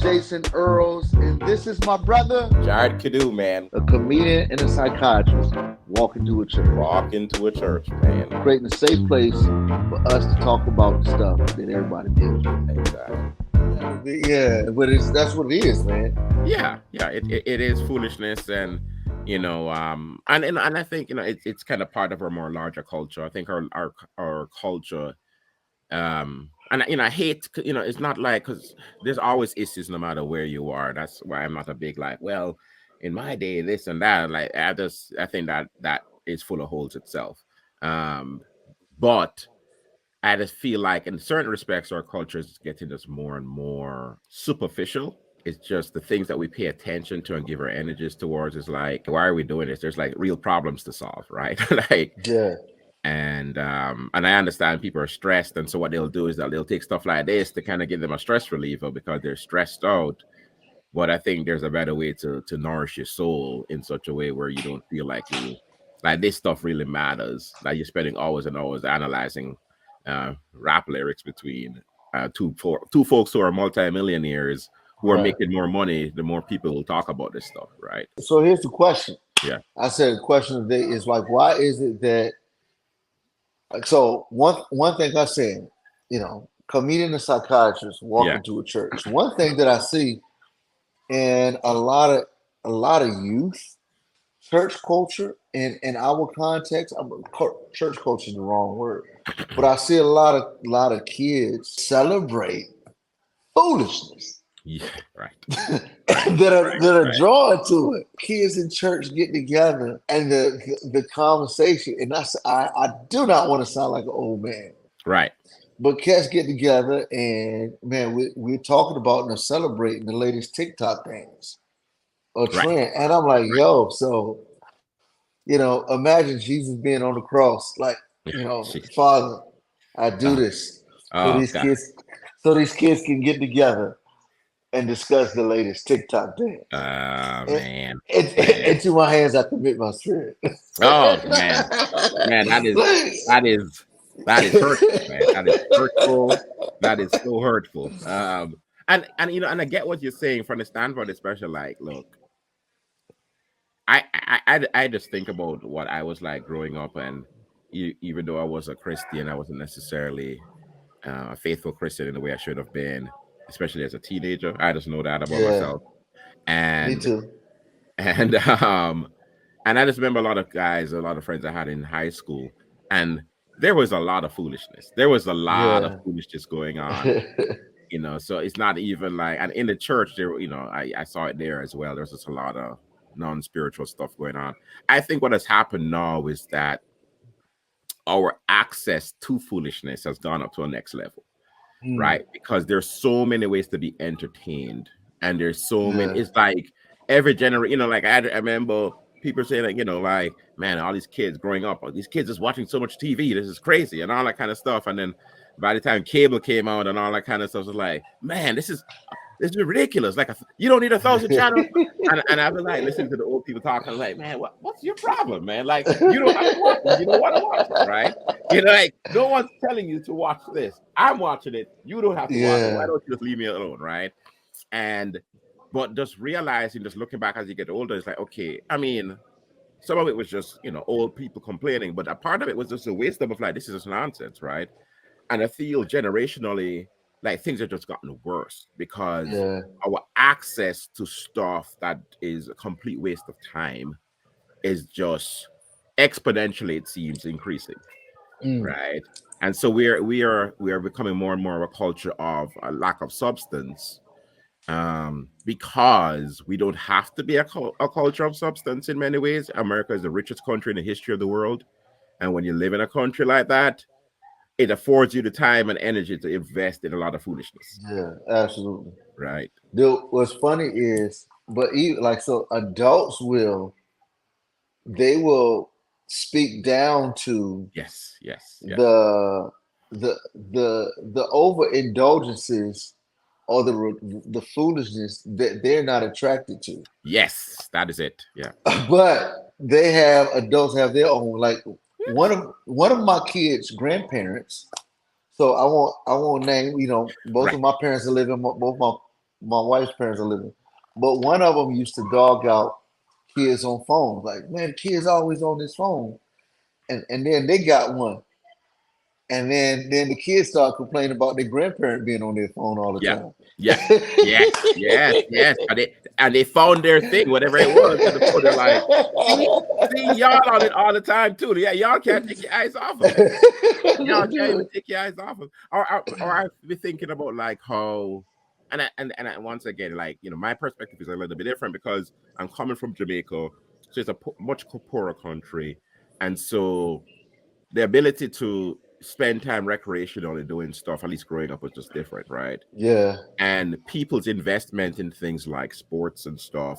Jason Earls, and this is my brother, Jared Kiddoe, man. a comedian and a psychiatrist, walking to a church. Walk into a church, man. Creating a safe place for us to talk about the stuff that everybody deals with. Exactly. Yeah, but that's what it is, man. Yeah. It is foolishness, and and I think it's kind of part of our more larger culture. I think our culture, and I hate, it's not like, because there's always issues no matter where you are. That's why I'm not a big, like, well, in my day this and that. Like, I think that is full of holes itself. But I just feel like in certain respects our culture is getting just more and more superficial. It's just the things that we pay attention to and give our energies towards is like, why are we doing this? There's like real problems to solve, right? Like, Yeah. and I understand people are stressed, and so what they'll do is that they'll take stuff like this to kind of give them a stress reliever because they're stressed out. But I think there's a better way to nourish your soul in such a way where you don't feel like this stuff really matters. Like you're spending hours and hours analyzing rap lyrics between two folks who are multimillionaires who are making more money. The more people will talk about this stuff, right? So here's the question. Yeah. I said the question of the day is like, why is it that? So one thing I said, comedian and psychiatrist walking to a church. One thing that I see in a lot of youth, church culture in our context, church culture is the wrong word, but I see a lot of kids celebrate foolishness. Yeah, right. that are drawn to it. Kids in church get together and the conversation, and I do not want to sound like an old man, right? But cats get together and man, we're talking about and celebrating the latest TikTok dance or trend, and I'm like, yo, so imagine Jesus being on the cross, like Father, I do this so these kids can get together and discuss the latest TikTok dance. Man. Into my hands I commit my spirit. Oh man, that is hurtful, man. That is hurtful. That is so hurtful. And I get what you're saying from the standpoint, especially like, look, I just think about what I was like growing up, and even though I was a Christian, I wasn't necessarily a faithful Christian in the way I should have been, especially as a teenager. I just know that about myself. And me too. And I just remember a lot of friends I had in high school, and there was a lot of foolishness. There was a lot of foolishness going on. So it's not even like, and in the church there, I saw it there as well. There's just a lot of non-spiritual stuff going on. I think what has happened now is that our access to foolishness has gone up to a next level. Right? Because there's so many ways to be entertained, and there's so many. It's like every generation, like I remember people saying, like, like, man, all these kids growing up, these kids is watching so much TV, this is crazy, and all that kind of stuff. And then by the time cable came out and all that kind of stuff, was like, man, this is ridiculous. Like, you don't need 1,000 channels. and I was like, listening to the old people talking, I was like, man, what's your problem, man? Like, you don't have to watch it. You don't want to watch it, right? Like, no one's telling you to watch this. I'm watching it. You don't have to watch it. Why don't you just leave me alone, right? But just realizing, just looking back as you get older, it's like, okay, I mean, some of it was just, old people complaining, but a part of it was just a wisdom of like, this is just nonsense, right? And I feel generationally, like, things have just gotten worse because our access to stuff that is a complete waste of time is just exponentially, it seems, increasing, right? And so we are becoming more and more of a culture of a lack of substance, because we don't have to be a culture of substance in many ways. America is the richest country in the history of the world, and when you live in a country like that, it affords you the time and energy to invest in a lot of foolishness. Yeah, absolutely. Right. Dude, what's funny is, but even like, so adults will speak down to yes. the overindulgences or the foolishness that they're not attracted to. Yes, that is it. Yeah. But adults have their own, like, one of my kids' grandparents. So I won't name. Both of my parents are living. Both my wife's parents are living, but one of them used to dog out kids on phones. Like, man, the kid's always on this phone, and then they got one, and then the kids start complaining about their grandparent being on their phone all the Yeah. time. Yeah. Yes. And they found their thing, whatever it was. And they're like, see, y'all on it all the time too. Yeah, y'all can't take your eyes off of it. Y'all can't even take your eyes off of it. Or I've been thinking about like how, once again, like, my perspective is a little bit different because I'm coming from Jamaica, so it's a much poorer country, and so the ability to spend time recreationally doing stuff, at least growing up, was just different, right? Yeah, And people's investment in things like sports and stuff,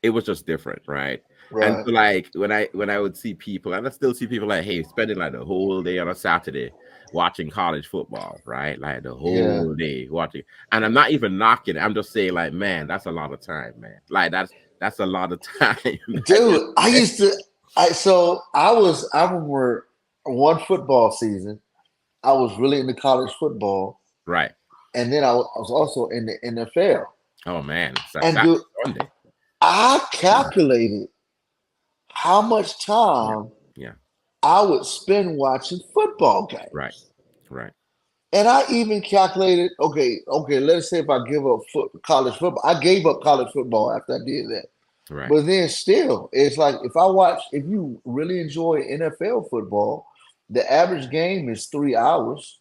it was just different, right? And right. so like when I would see people, and I still see people like, hey, spending like the whole day on a Saturday watching college football, right? Like the Yeah, whole day watching. And I'm not even knocking it. I'm just saying, like, man, that's a lot of time, man. Like that's a lot of time. dude. I used to. I remember one football season. I was really into college football, Right. and then I was also in the NFL. Oh man. And Saturday, dude, Sunday. I calculated how much Yeah. time Yeah. I would spend watching football Right. games. Right. And I even calculated, okay, let's say if I give up college football, I gave up college football after I did that. Right. But then still, it's like if you really enjoy NFL football, the average game is 3 hours.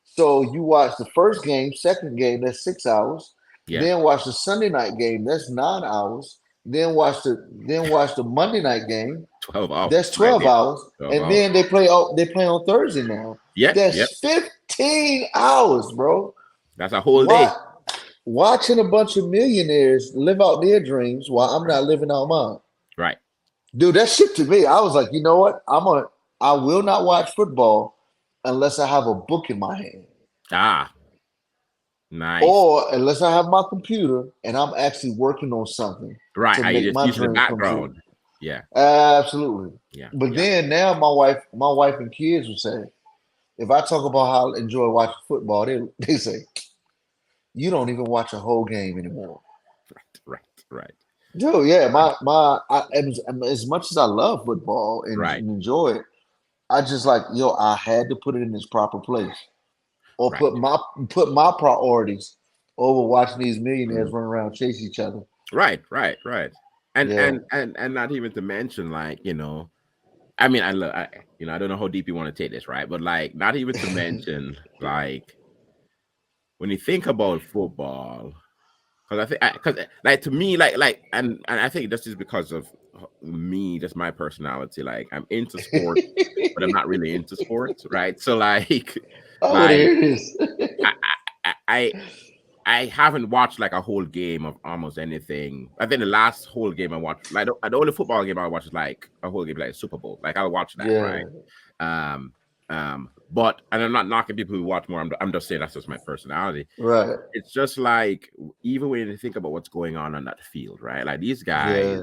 So you watch the first game, second game, that's 6 hours. Yeah. Then watch the Sunday night game, that's 9 hours. Then watch the Monday night game, 12 hours that's right 12 there. hours. 12 And hours. then they play on Thursday now. Yeah. Yep. That's 15 hours, bro. That's a whole day. Why watching a bunch of millionaires live out their dreams while I'm not living out mine? Right. Dude, that shit to me, I was like, you know what? I will not watch football unless I have a book in my hand. Ah, nice. Or unless I have my computer and I'm actually working on something Right. to I make just my use the dreams come true. background. Yeah. Absolutely. Yeah. But Yeah. then now my wife and kids will say, if I talk about how I enjoy watching football, they say, you don't even watch a whole game anymore. Right. Dude, yeah, as much as I love football Right. and enjoy it, I just like, I had to put it in its proper place. Or Right. put my priorities over watching these millionaires Mm. run around chase each other. Right. And Yeah. and not even to mention, like, I mean, I don't know how deep you want to take this, right? But like, not even to mention, like, when you think about football, because I think, because like, to me, and I think this is because of me, just my personality. Like, I'm into sports, but I'm not really into sports, right? So like, Oh, like there it is. I I I, I haven't watched like a whole game of almost anything. I think the last whole game I watched, like the only football game I watched is like a whole game, like Super Bowl. Like I'll watch that, right? Yeah, Um, but and I'm not knocking people who watch more. I'm just saying that's just my personality. right. It's just like, even when you think about what's going on that field, right? Like, these guys Yeah,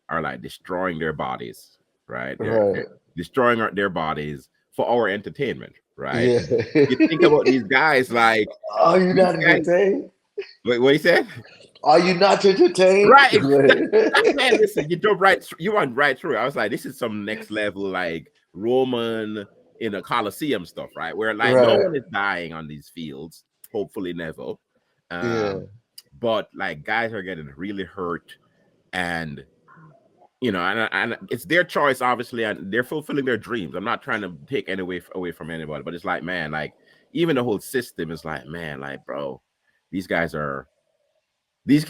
are like destroying their bodies, right? They're right. destroying their bodies for our entertainment, right? Yeah. You think about these guys, like, Are you these not guys. entertained? Wait, what you said? Are you not entertained? Right. Man, listen, you jump right. You went right through it. I was like, this is some next level, like Roman in a Coliseum stuff, right? Where like no Right. one is dying on these fields. Hopefully, never. Yeah. Um, but like, guys are getting really hurt, and and it's their choice, obviously, and they're fulfilling their dreams. I'm not trying to take any away from anybody, but it's like, man, like, even the whole system is like, man, like, bro, these guys are these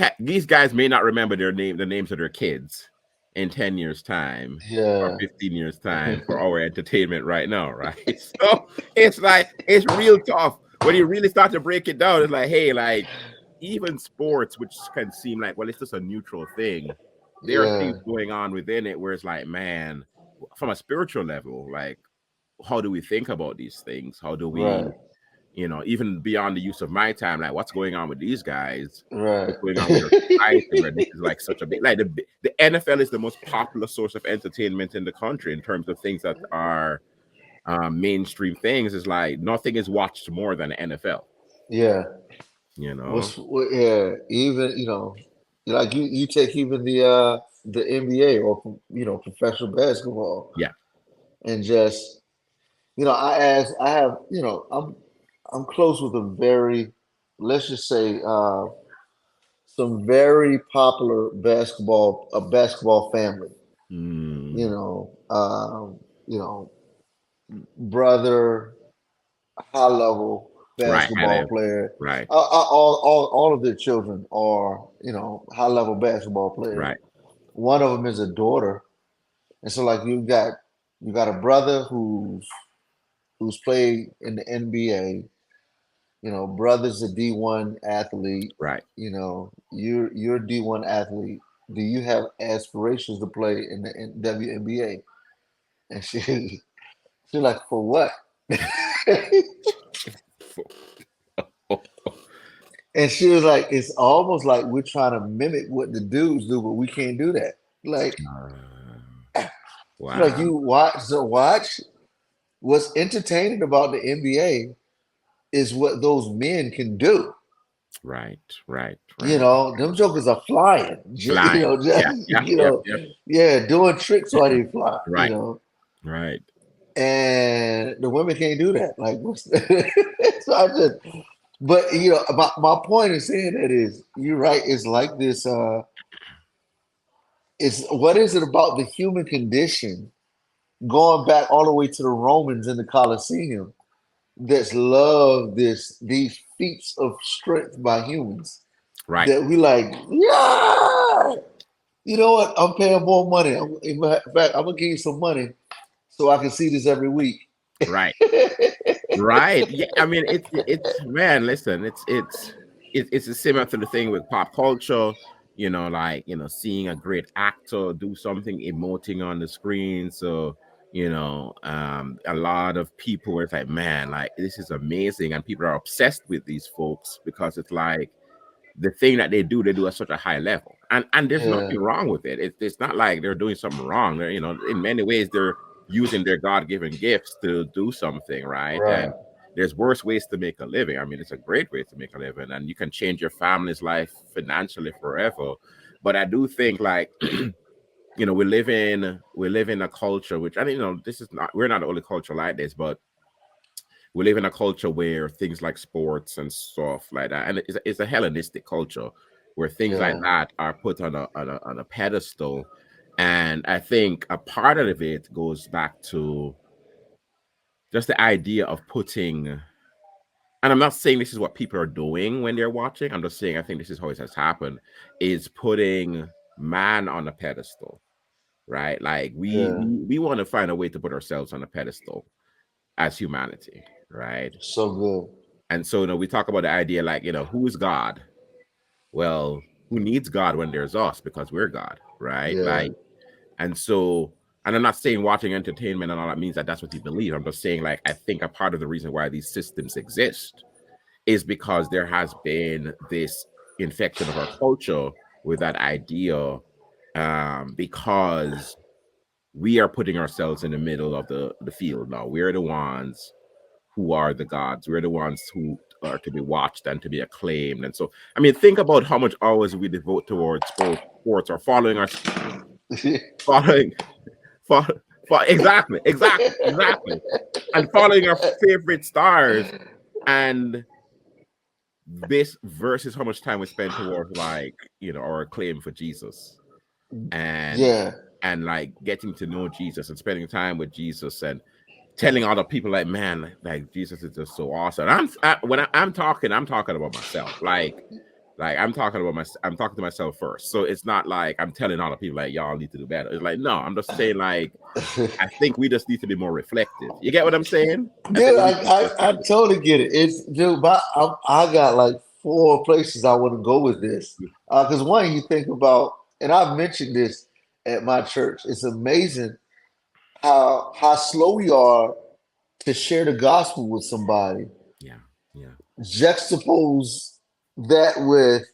guys may not remember the names of their kids in 10 years time or Yeah. 15 years time for our entertainment right now, right? So it's like, it's real tough when you really start to break it down. It's like, hey, like, even sports, which can seem like, well, it's just a neutral thing, there are Yeah. things going on within it where it's like, man, from a spiritual level, like, how do we think about these things? How do Right. we, even beyond the use of my time, like, what's going on with these guys? Right. What's going on with our society, where this is like such a big, like, the NFL is the most popular source of entertainment in the country in terms of things that are mainstream things. Is like, nothing is watched more than the NFL. Yeah. You know, Yeah, even like you take even the NBA or professional basketball yeah. and just I have I'm close with a very, let's just say, some very popular basketball family. You Mm, know, um, you know, brother, high level right. basketball player. Right. All of their children are high level basketball players. Right. One of them is a daughter, and so like you got a brother who's played in the NBA. Brother's a D1 athlete. Right. You're a D1 athlete. Do you have aspirations to play in the WNBA? And she's like, for what? And she was like, it's almost like we're trying to mimic what the dudes do, but we can't do that. Like, Wow. you watch. What's entertaining about the NBA is what those men can do. Right. Right. Right. Them jokers are flying. Flying. Yeah. Yeah. Yeah. Yeah. Yeah, doing tricks while they fly. Right. Right. And the women can't do that. Like, so I just, but my point in saying that is, you're right. It's like this. It's what is it about the human condition, going back all the way to the Romans in the Colosseum, that's love these feats of strength by humans Right. that we like. Yeah, you know what? I'm paying more money. In fact, I'm gonna give you some money so I can see this every week. Right. Right. Yeah. I mean, it's man. Listen, it's a similar to the thing with pop culture. Like seeing a great actor do something, emoting on the screen. So a lot of people were like, man, like this is amazing, and people are obsessed with these folks because it's like the thing that they do at such a high level, and there's Yeah, nothing wrong with it. It's not like they're doing something wrong. In many ways they're using their god-given gifts to do something right, right. and there's worse ways to make a living. I mean, it's a great way to make a living, and you can change your family's life financially forever. But I do think, like, we live in a culture, which I mean, this is not, we're not the only culture like this, but we live in a culture where things like sports and stuff like that, and it's a Hellenistic culture where things like Yeah, that are put on a pedestal. And I think a part of it goes back to just the idea of putting, and I'm not saying this is what people are doing when they're watching. I'm just saying I think this is how it has happened, is putting man on a pedestal, right? Like yeah. we want to find a way to put ourselves on a pedestal as humanity, right? So good. And so, we talk about the idea, like, who is God? Well, who needs God when there's us, because we're God, right? Yeah, Like, and so, and I'm not saying watching entertainment and all that means that that's what you believe. I'm just saying, like, I think a part of the reason why these systems exist is because there has been this infection of our culture with that idea, because we are putting ourselves in the middle of the field now. We're the ones who are the gods. We're the ones who are to be watched and to be acclaimed. And so, I mean, think about how much hours we devote towards sports, or following our following, follow, exactly, and following our favorite stars, and this versus how much time we spend towards, like, our claim for Jesus, and yeah. like getting to know Jesus and spending time with Jesus, and telling other people, like, man, like Jesus is just so awesome. When I'm talking, I'm talking about myself. Like I'm talking to myself first. So it's not like I'm telling other people, like, y'all need to do better. It's like, no, I'm just saying, like, I think we just need to be more reflective. You get what I'm saying? I think Dude, we need to be more I reflective. totally get it. It's dude, I got like four places I want to go with this. Because one, you think about, and I've mentioned this at my church. It's amazing how slow we are to share the gospel with somebody. Yeah, yeah, Juxtapose that with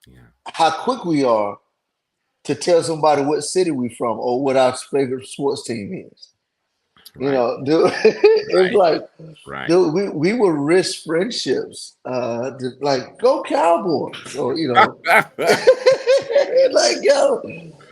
yeah, how quick we are to tell somebody what city we from or what our favorite sports team is. You Right. know, dude, it's Right. like, Right. dude, we would risk friendships, like go Cowboys, or like yo,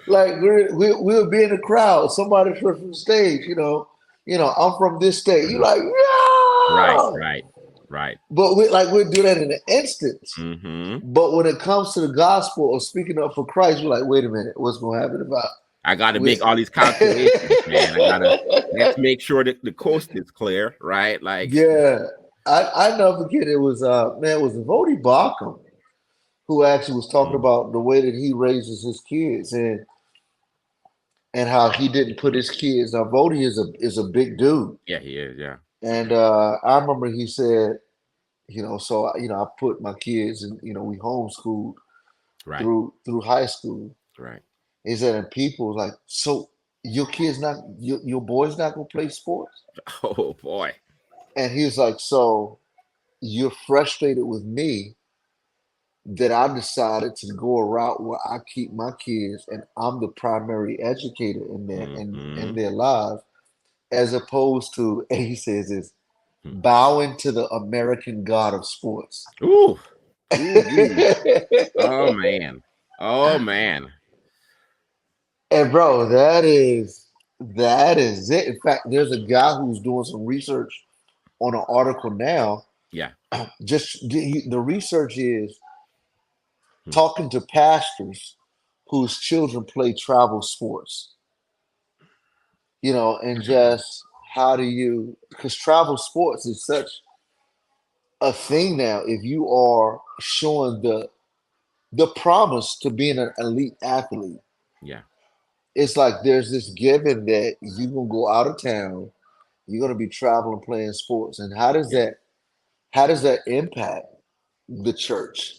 like we'll be in the crowd, somebody from the stage, I'm from this state. You Mhm. like, Right. yeah, Right. Right. but we'll do that in an instant. Mm-hmm. But when it comes to the gospel or speaking up for Christ, we're like, wait a minute, what's going to happen about? I got to make all these calculations, man. Let's make sure that the coast is clear, right? Like, Yeah, I never forget. It was it was Vody Bakum who actually was talking mm, about the way that he raises his kids, and how he didn't put his kids. Now Vody is a big dude, yeah, he is. Yeah. and I remember he said, so I put my kids, and we homeschooled Right. through high school. Right. He said, and people was like, so your kids not your boys not gonna play sports, Oh boy. and he was like, so you're frustrated with me that I decided to go a route where I keep my kids and I'm the primary educator in Mm-hmm. their lives, as opposed to, and he says is Hmm. bowing to the American god of sports. Ooh. Ooh. Oh man. Oh man. And bro, that is it. In fact, there's a guy who's doing some research on an article now. Yeah. Just the research is Hmm. talking to pastors whose children play travel sports, and just how do you, because travel sports is such a thing now. If you are showing the promise to being an elite athlete, Yeah. it's like there's this given that you're gonna go out of town, you're gonna be traveling playing sports, and Yeah. how does that impact the church?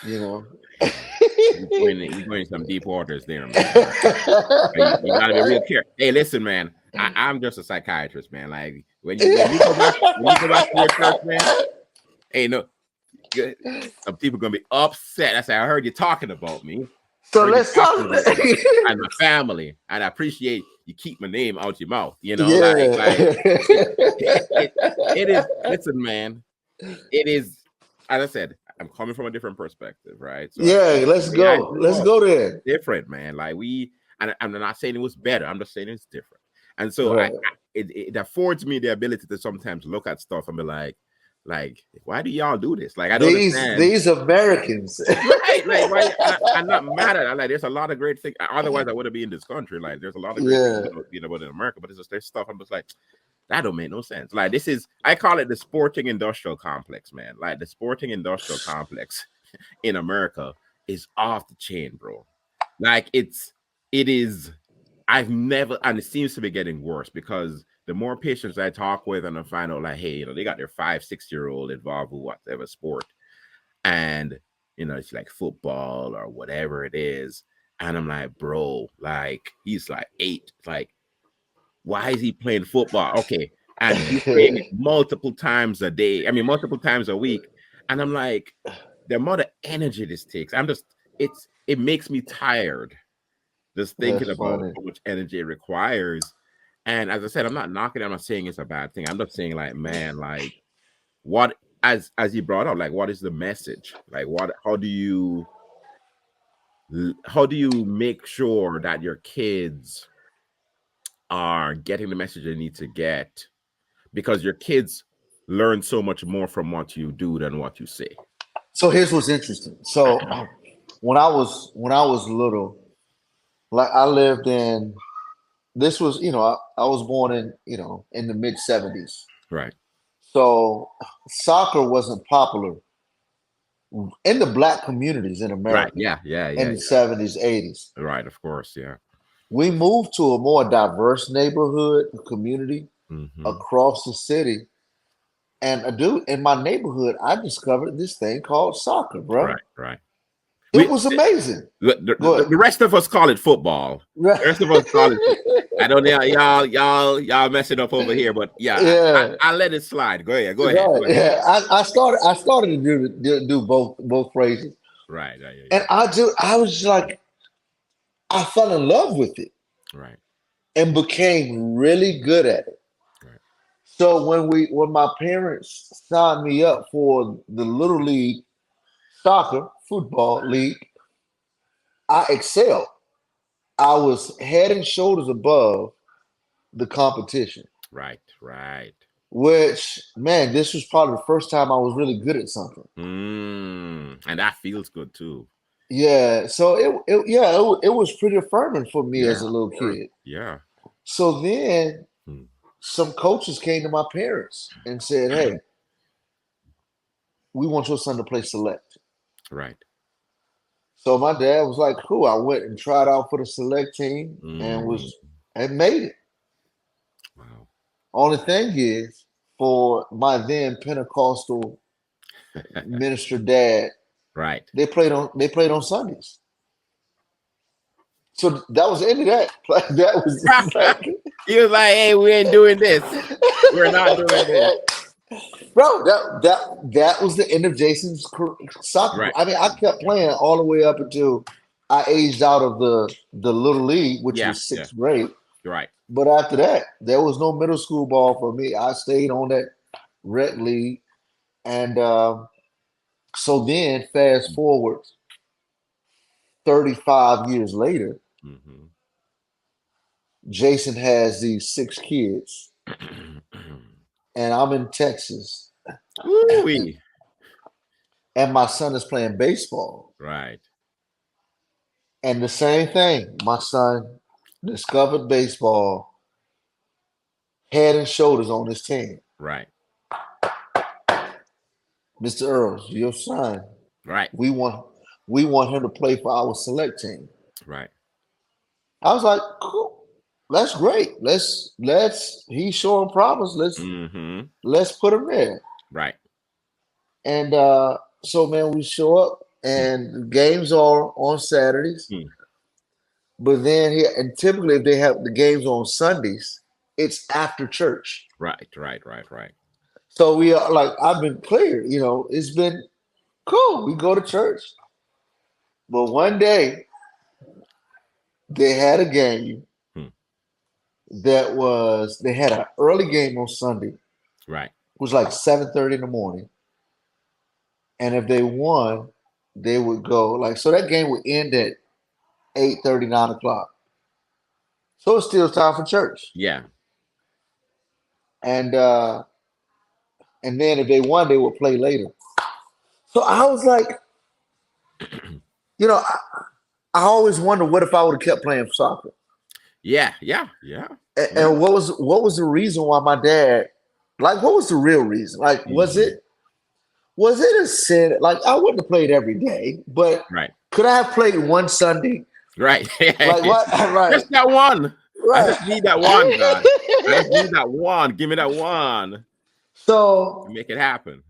You know. You're going in some deep waters there, man. Right? You got to be real careful. Hey, listen, man. I'm just a psychiatrist, man. Like when you go back to your church, man. Hey, no, some people gonna be upset. I say, I heard you talking about me. So Heard you let's talk. talking about me and my family, and I appreciate you keep my name out your mouth. Yeah. It is. Listen, man. It is. As I said, I'm coming from a different perspective, right? So Yeah, let's the way I go. grew Let's up go there. different, man. Like and I'm not saying it was better. I'm just saying it's different. And so Right. it affords me the ability to sometimes look at stuff and be like, why do y'all do this? Like, I don't understand. These Americans. Right, like why? I'm not mad at it. Like, there's a lot of great things. Otherwise, I wouldn't be in this country. Like, there's a lot of great things Yeah. about being about in America, but it's just there's stuff. I'm just like, that don't make no sense. Like, this is, I call it the sporting industrial complex, man. Like, the sporting industrial complex in America is off the chain, bro. Like, it is. I've never, and it seems to be getting worse because the more patients I talk with, and I find out, like, hey, they got their 5, 6 year old involved with whatever sport, and it's like football or whatever it is, and I'm like, bro, like he's like 8, like why is he playing football? Okay, and he's playing it multiple times a day. I mean, multiple times a week, and I'm like, the amount of energy this takes, it makes me tired just thinking That's about funny. how much energy it requires. And as I said, I'm not knocking it. I'm not saying it's a bad thing. I'm just saying, like, man, like, what, as you brought up, like, what is the message? Like, how do you make sure that your kids are getting the message they need to get? Because your kids learn so much more from what you do than what you say. So here's what's interesting. So when I was little, like I lived in this was, I was born in the mid 70s. Right. So soccer wasn't popular in the black communities in Right. America Yeah. Yeah. in Yeah. the 70s, 80s. Yeah. Right. Of course. Yeah. We moved to a more diverse neighborhood community Mm-hmm. across the city. And a dude in my neighborhood, I discovered this thing called soccer, bro. Right. Right. It We was amazing. Go ahead. the rest of us call it football. Right. The rest of us call it. I don't know, y'all messing up over here, but yeah, Yeah. I let it slide. Go ahead. Go ahead. Right. Go ahead. Yeah. I started to do both phrases. Right. Yeah. And I was just like, I fell in love with it. Right. and became really good at it. Right. So when my parents signed me up for the little league soccer football league, I excelled. I was head and shoulders above the competition. Right. Right. Which, man, this was probably the first time I was really good at something. And that feels good too. Yeah, so it was pretty affirming for me Yeah. as a little kid. Yeah. So then Hmm. some coaches came to my parents and said, "Hey, we want your son to play select." Right. So my dad was like, "Cool." I went and tried out for the select team Mm. and made it. Wow. Only thing is, for my then Pentecostal minister dad, Right. they played on Sundays. So that was the end of that. Like that was just like, He was like, "Hey, we ain't doing this. We're not doing this." bro, that was the end of Jason's soccer. Right. I mean, I kept playing all the way up until I aged out of the little league, which Yeah. was Yeah. sixth grade. You're right. But after that, there was no middle school ball for me. I stayed on that red league, and so then fast forward 35 years later, Mm-hmm. Jason has these six kids, and I'm in Texas, and, Ooh-wee. and my son is playing baseball. Right. And the same thing, my son discovered baseball, head and shoulders on his team. Right. Mr. Earls, your son, Right. we want we want him to play for our select team. Right. I was like, cool, that's great. Let's he's showing promise. Mm-hmm. Let's put him there. Right. And so man, we show up Mm. and the games are on Saturdays. Mm. But then here and typically if they have the games on Sundays, it's after church. Right. Right. Right. Right. So we are like I've been clear, it's been cool. We go to church. But one day they had a game Hmm. they had an early game on Sunday. It Right. was like 7:30 in the morning. And if they won, they would go like so that game would end at 8:30, 9 o'clock. So it's still time for church. Yeah. And and then if they won, they would play later. So I was like, you know, I always wonder what if I would have kept playing soccer. Yeah. Yeah. Yeah. Yeah. And what was the reason why my dad like what was the real reason? Like Mm-hmm. was it a sin? Like I wouldn't have played every day, but Right. could I have played one Sunday? Right. Like what? Right, Just that one. I right. just need that one, God. I just need that one. Give me that one to so make it happen.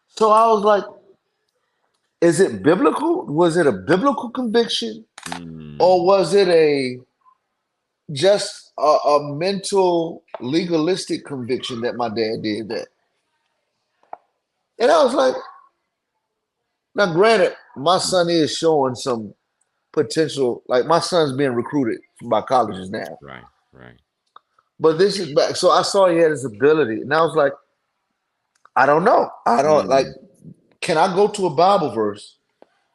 so I was like, is it biblical? Was it a biblical conviction? Or Mm. was it a just a mental legalistic conviction that my dad did that? And I was like, now granted, my son is showing some potential, like my son's being recruited by colleges now. Right. Right. But this is back. So I saw he had his ability. And I was like, I don't know. I don't like, Mm. can I go to a Bible verse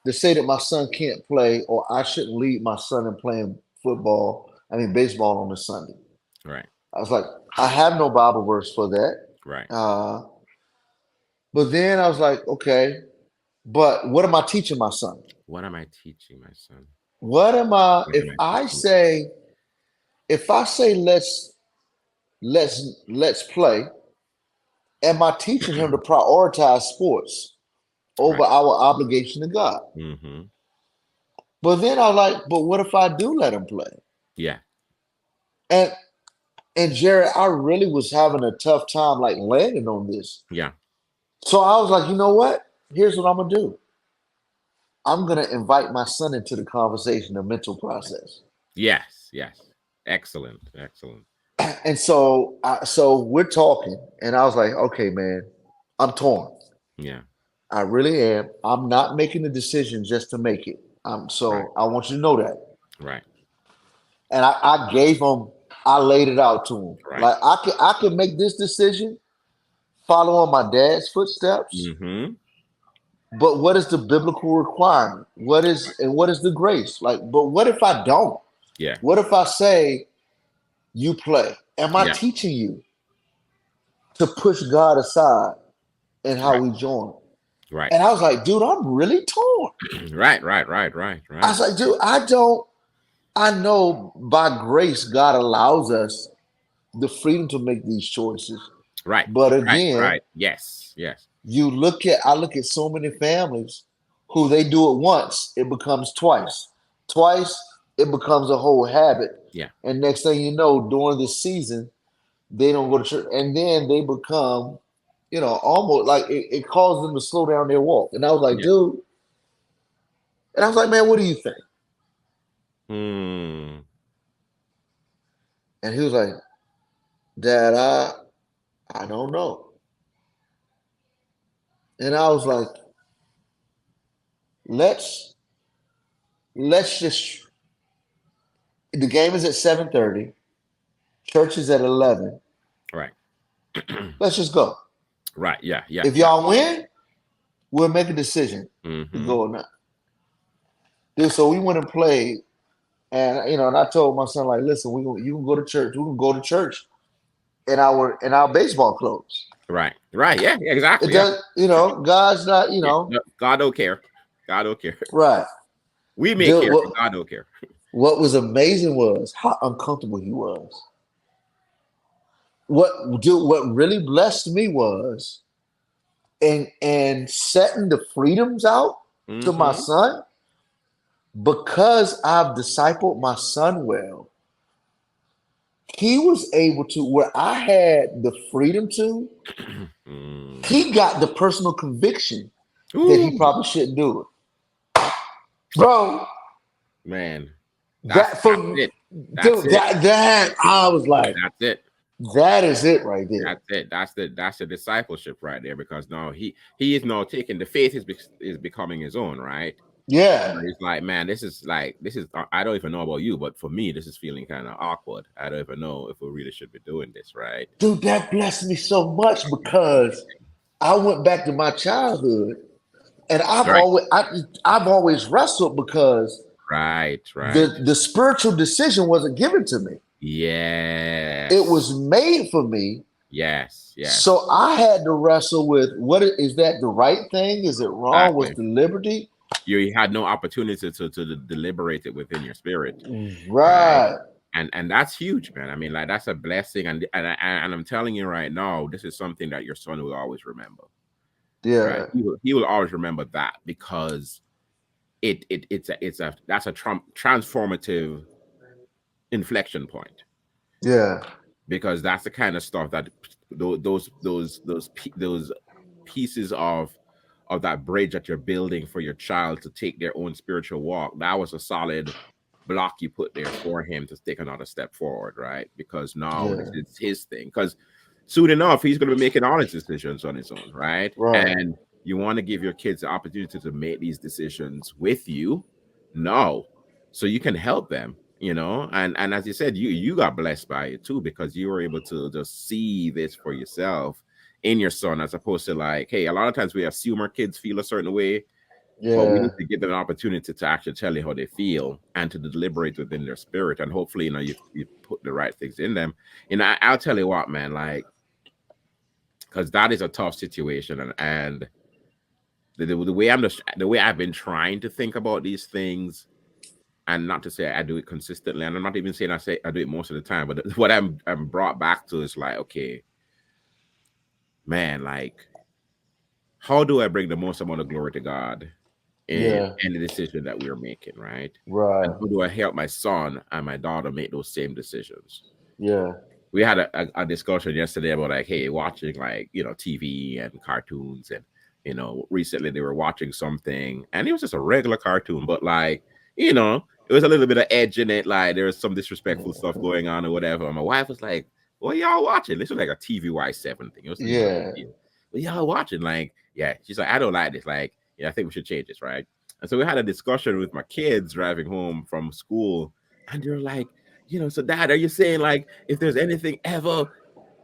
to say that my son can't play or I shouldn't lead my son in playing baseball on a Sunday? Right. I was like, I have no Bible verse for that. Right. Uh, but then I was like, okay, but what am I teaching my son? What am I teaching my son? What am I What am I teaching? if I say let's play, am I teaching him to prioritize sports over Right. our obligation to God? Mm-hmm. But then I was like, but what if I do let him play? Yeah. And and Jared, I really was having a tough time like landing on this. Yeah. So I was like, you know what? Here's what I'm gonna do. I'm gonna invite my son into the conversation, the mental process. Yes. Yes. Excellent. Excellent. And so we're talking, and I was like, okay, man, I'm torn. Yeah. I really am. I'm not making the decision just to make it. Right. So I want you to know that. Right. And I gave him I laid it out to him. Right. Like I can make this decision, following my dad's footsteps. Mm-hmm. But what is the biblical requirement? What is the grace? Like, but what if I don't? Yeah. What if I say you play? Am I Yeah. teaching you to push God aside and how Right. we join? Right. And I was like, dude, I'm really torn. Right. Right. Right. Right. I Right. was like, dude, I know by grace God allows us the freedom to make these choices. Right. But Right. again, Right. Yes. Yes. I look at so many families who they do it once, it becomes twice. Twice, it becomes a whole habit. Yeah. And next thing you know, during the season, they don't go to church. And then they become, almost like it caused them to slow down their walk. And I was like, Yeah. dude, and I was like, man, what do you think? Hmm. And he was like, Dad, I don't know. And I was like, let's just the game is at 7:30, church is at 11. Right. Let's just go. Right. Yeah. Yeah. If Yeah. y'all win, we'll make a decision to Mm-hmm. go or not. Dude, so we went and played, and I told my son, like, listen, you can go to church. We can go to church in our baseball clothes. Right. Right. Yeah. Yeah. It Exactly. Yeah. does, God's not, Yeah. No, God don't care. God don't care. right. We may Dude, care, but God don't care. what was amazing was how uncomfortable he was. What really blessed me was and setting the freedoms out to my Mm-hmm. son, because I've discipled my son well, he was able to, where I had the freedom to, Mm. he got the personal conviction that he Ooh, probably shouldn't do it. Bro, man. that That's for it. That's dude, it. that I was like, That's it. that is it right there. That's it. That's the discipleship right there. Because now he is now taking the faith is becoming his own, right? Yeah. And he's like, man, this is I don't even know about you, but for me, this is feeling kind of awkward. I don't even know if we really should be doing this, right? Dude, that blessed me so much because I went back to my childhood and Right, I've always wrestled because right, right. the spiritual decision wasn't given to me. It Yes, was made for me. yes, yes. So I had to wrestle with is that the right thing? Is it wrong? What's Exactly. the liberty? You had no opportunity to deliberate it within your spirit, right? Right. And that's huge, man. I mean, like that's a blessing, and I'm telling you right now, this is something that your son will always remember, right? Yeah. He will always remember that because it's a that's a transformative inflection point Yeah. because that's the kind of stuff that those pieces of that bridge that you're building for your child to take their own spiritual walk. That was a solid block you put there for him to take another step forward, right? Because now this Yeah. is his thing. Because soon enough, he's going to be making all his decisions on his own, right? Right. And you want to give your kids the opportunity to make these decisions with you, no, so you can help them, and as you said, you got blessed by it too because you were able to just see this for yourself in your son, as opposed to like, hey, a lot of times we assume our kids feel a certain way, but we need Yeah. to give them an opportunity to actually tell you how they feel and to deliberate within their spirit. And hopefully, you put the right things in them. I'll tell you what, man, like, because that is a tough situation. And the way the way I've been trying to think about these things, and not to say I do it consistently, and I'm not even saying I do it most of the time, but what I'm brought back to is like, okay, man, like, how do I bring the most amount of glory to God in Yeah. any decision that we're making, right? Right. And how do I help my son and my daughter make those same decisions? Yeah. We had a discussion yesterday about like, hey, watching like, TV and cartoons, and recently they were watching something and it was just a regular cartoon, but like, it was a little bit of edge in it, like there was some disrespectful stuff going on or whatever. And my wife was like, what y'all watching? This was like a TVY7 thing. It wasn't even a big Yeah. deal. What y'all watching? Like, yeah, she's like, I don't like this. Like, yeah, I think we should change this, right? And so we had a discussion with my kids driving home from school, and they're like, So Dad, are you saying like if there's anything ever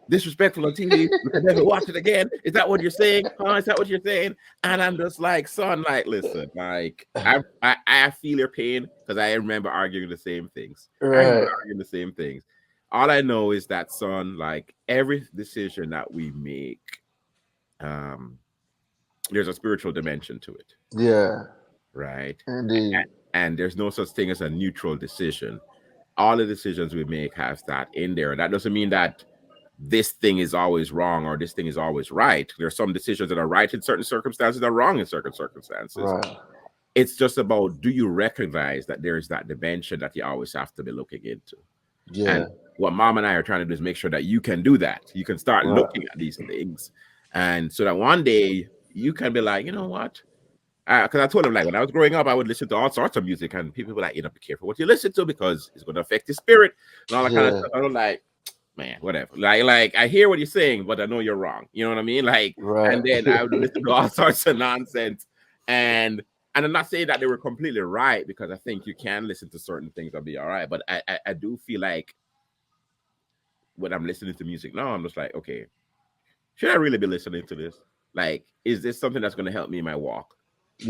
disrespectful on TV, we can never watch it again? Is that what you're saying? Huh? Is that what you're saying? And I'm just like, son, like, listen, like, I feel your pain because I remember arguing the same things. I remember Right. arguing the same things. All I know is that, son, like, every decision that we make, um, there's a spiritual dimension to it, Yeah. right? Indeed. And there's no such thing as a neutral decision. All the decisions we make has that in there. That doesn't mean that this thing is always wrong or this thing is always right. There are some decisions that are right in certain circumstances that are wrong in certain circumstances. Right. It's just about, do you recognize that there is that dimension that you always have to be looking into? Yeah. And what Mom and I are trying to do is make sure that you can do that. You can start Right. looking at these things. And so that one day you can be like, you know what? Because I told him, like, when I was growing up, I would listen to all sorts of music, and people were like, be careful what you listen to because it's going to affect your spirit and all that kind of Yeah. stuff. I was like, man, whatever. Like I hear what you're saying, but I know you're wrong. You know what I mean? Like, Right. and then I would listen to all sorts of nonsense. And I'm not saying that they were completely right, because I think you can listen to certain things and be all right. But I do feel like when I'm listening to music now, I'm just like, okay, should I really be listening to this? Like, is this something that's going to help me in my walk?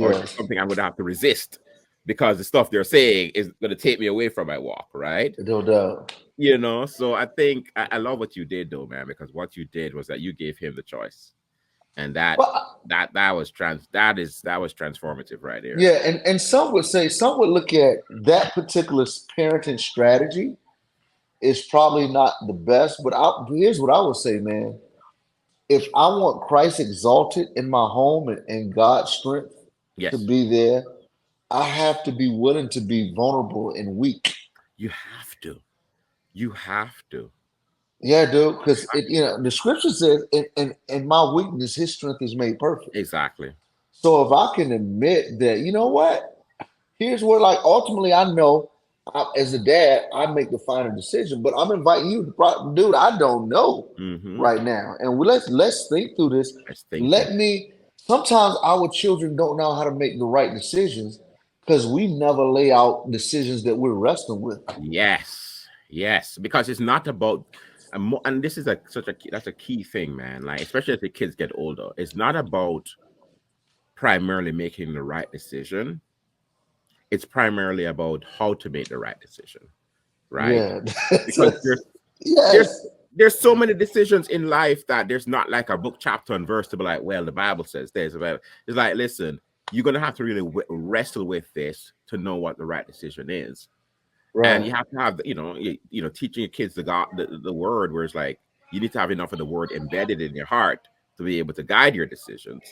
Or is it Yes. something I'm going to have to resist because the stuff they're saying is going to take me away from my walk, right? No doubt. So I think I love what you did, though, man, because what you did was that you gave him the choice, and that Well, was transformative right there. yeah, and some would say, some would look at that particular parenting strategy is probably not the best. But here's what I would say, man. If I want Christ exalted in my home and God's strength to Yes, be there, I have to be willing to be vulnerable and weak. you have to. You have to. Yeah, dude, because the scripture says, in my weakness, his strength is made perfect. Exactly. So if I can admit that, you know what? Here's where, like, ultimately, I know as a dad, I make the final decision, but I'm inviting you, dude. I don't know Mm-hmm. right now, and let's think through this. Let's think through. Let me. Sometimes our children don't know how to make the right decisions because we never lay out decisions that we're wrestling with. Yes, yes, because it's not about, and this is that's a key thing, man. Like, especially as the kids get older, it's not about primarily making the right decision. It's primarily about how to make the right decision, right? Yeah, Because there's yes, there's so many decisions in life that there's not like a book, chapter, and verse to be like, well, the Bible says this. It's like, listen, you're gonna have to really wrestle with this to know what the right decision is, and right, you have to have, teaching your kids the word, where it's like you need to have enough of the word embedded in your heart to be able to guide your decisions.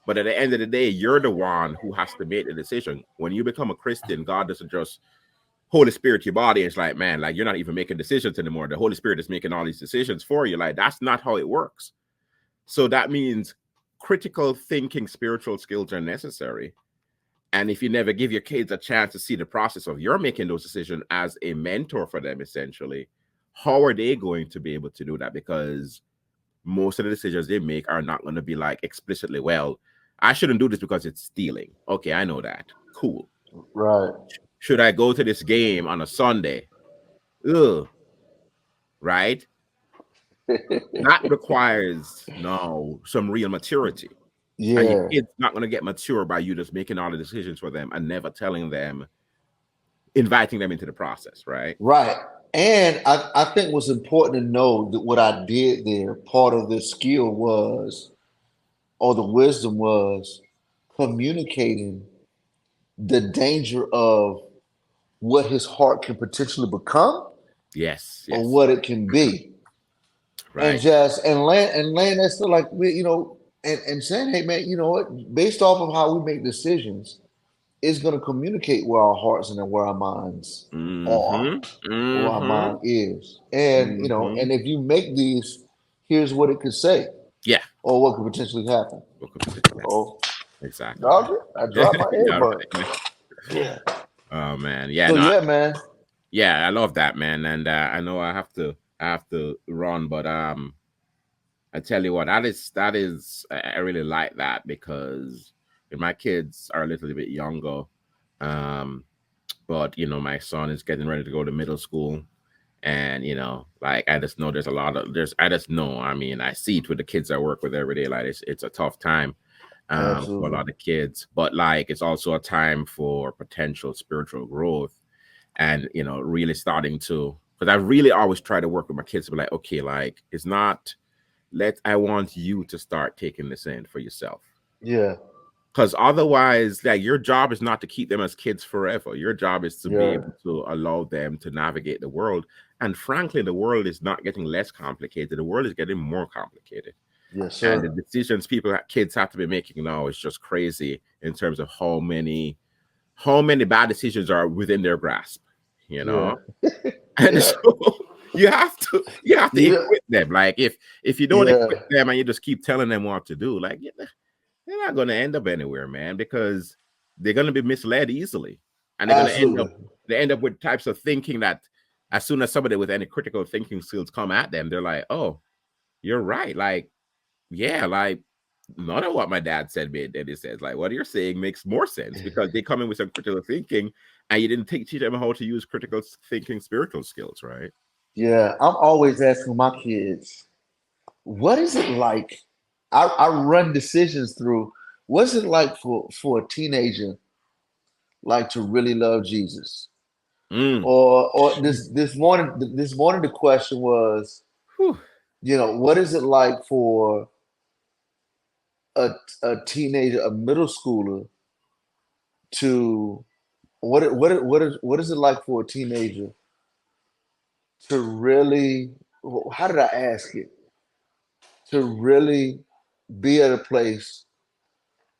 But at the end of the day, you're the one who has to make the decision. When you become a Christian, God doesn't just Holy Spirit your body. It's like, man, like, you're not even making decisions anymore. The Holy Spirit is making all these decisions for you. Like, that's not how it works. So that means critical thinking, spiritual skills are necessary. And if you never give your kids a chance to see the process of you're making those decisions as a mentor for them, essentially, how are they going to be able to do that? Because most of the decisions they make are not going to be like explicitly, well, I shouldn't do this because it's stealing. Okay, I know that. Cool. right. Should I go to this game on a Sunday? Ugh, right? That requires no some real maturity. And your Yeah, kid's not going to get mature by you just making all the decisions for them and never telling them, inviting them into the process, right? right. And I think what's important to know that what I did there, part of the skill was, or the wisdom was, communicating the danger of what his heart can potentially become Yes, or yes, what it can be. And right. just and land that's still like and saying, hey man, you know what, based off of how we make decisions, is going to communicate where our hearts and where our minds are, Mm-hmm. or our Mm-hmm. mind is. And Mm-hmm. and if you make these, here's what it could say Yeah. or what could potentially happen. What could potentially happen? Oh, Exactly, man. dog, I dropped my Yeah, earbud. right, man. Yeah. Oh man. Yeah, So no, yeah, man. yeah, I love that, man. And I know I have to run, but I tell you what, that is I really like that, because when my kids are a little bit younger, um but my son is getting ready to go to middle school, and like I just know I just know, I mean, I see it with the kids I work with every day, like it's a tough time for a Absolutely. lot of kids, but like it's also a time for potential spiritual growth, and really starting to, because I really always try to work with my kids to be like, okay, like it's not, I want you to start taking this in for yourself. Yeah. Because otherwise, like, your job is not to keep them as kids forever. Your job is to be Yeah. able to allow them to navigate the world. And frankly, the world is not getting less complicated. The world is getting more complicated. Yes, And the sir. decisions kids have to be making now is just crazy in terms of how many bad decisions are within their grasp, you Yeah. know? And Yeah. so you have to Yeah. equip them. Like if you don't Yeah. equip them and you just keep telling them what to do, like, they're not going to end up anywhere, man, because they're going to be misled easily, and they're going to Absolutely. end up with types of thinking that, as soon as somebody with any critical thinking skills come at them, they're like, "Oh, you're right." Like, yeah, like none of what my dad said made any sense. Like, what you're saying makes more sense because they come in with some critical thinking, and you didn't teach them how to use critical thinking spiritual skills, right? Yeah. I'm always asking my kids, what is it like? I run decisions through. What's it like for a teenager like to really love Jesus? Mm. Or this morning the question was, Whew. what is it like for a teenager, a middle schooler to what is it like for a teenager to really, how did I ask it? To really be at a place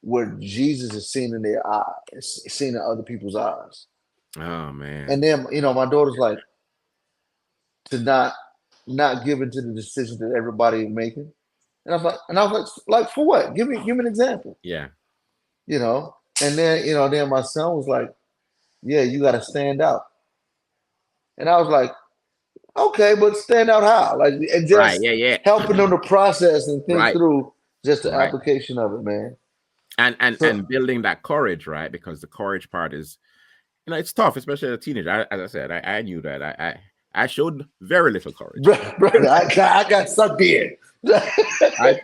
where Jesus is seen in their eyes, seen in other people's eyes. Oh man. And then, my daughter's like, to not give into the decision that everybody is making. And I was like, for what? Give me an example, Yeah. you know. And then my son was like, yeah, you got to stand out. And I was like, okay, but stand out how? Like, and Right. just Yeah. Yeah. helping them to process and think Right. through just the Right. application of it, man. and and So, and building that courage, right? Because the courage part is, it's tough, especially as a teenager. As I said, I knew that I showed very little courage. brother, I got sucked in. I,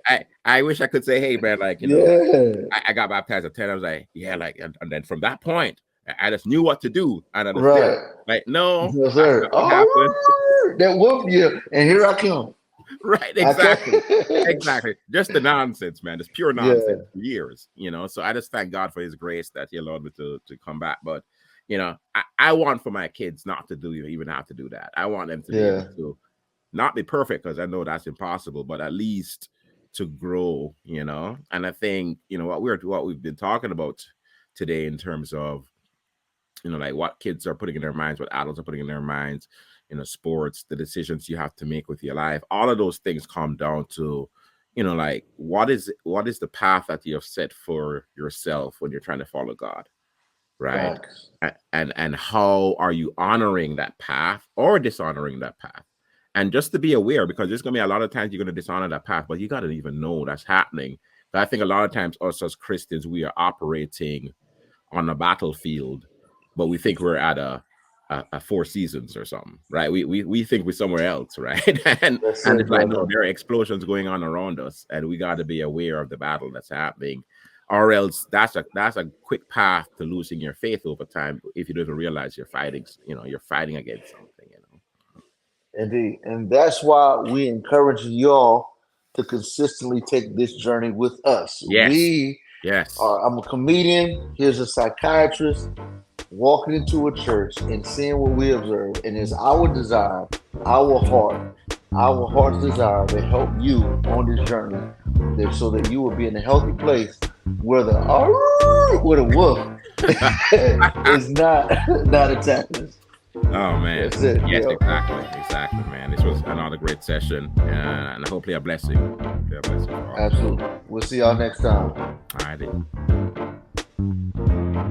I I wish I could say, hey man, like, Yeah, I got baptized at 10. I was like, yeah, like, and then from that point, I just knew what to do, and I just did it. right. Like, no, Yes, that's sir. not what happened. Oh, that whoop you, and here I come. Right, I exactly. can't. Exactly. Just the nonsense, man. Just pure Yeah, nonsense for years, So I just thank God for his grace that he allowed me to come back. But I want for my kids not to do even have to do that. I want them to be able yeah, to not be perfect, because I know that's impossible, but at least to grow. And I think, what we've been talking about today in terms of, like what kids are putting in their minds, what adults are putting in their minds, sports, the decisions you have to make with your life, all of those things come down to, like what is the path that you have set for yourself when you're trying to follow God, right? facts. And how are you honoring that path or dishonoring that path? And just to be aware, because there's gonna be a lot of times you're gonna dishonor that path, but you gotta even know that's happening. But I think a lot of times us as Christians, we are operating on a battlefield, but we think we're at a Four Seasons or something, right? We think we're somewhere else, right? and That's and it, it's like, no, brother. there are explosions going on around us, and we got to be aware of the battle that's happening, or else that's a quick path to losing your faith over time if you don't even realize you're fighting against something. Indeed. And that's why we encourage y'all to consistently take this journey with us. Yes, yes, I'm a comedian, here's a psychiatrist, walking into a church and seeing what we observe. And it's our desire, our heart, our heart's desire to help you on this journey so that you will be in a healthy place where the wolf is not attacking us. Oh man, That's it. yes, exactly, man. This was another great session, and hopefully a blessing. Hopefully a blessing for all. Absolutely. We'll see y'all next time. All right.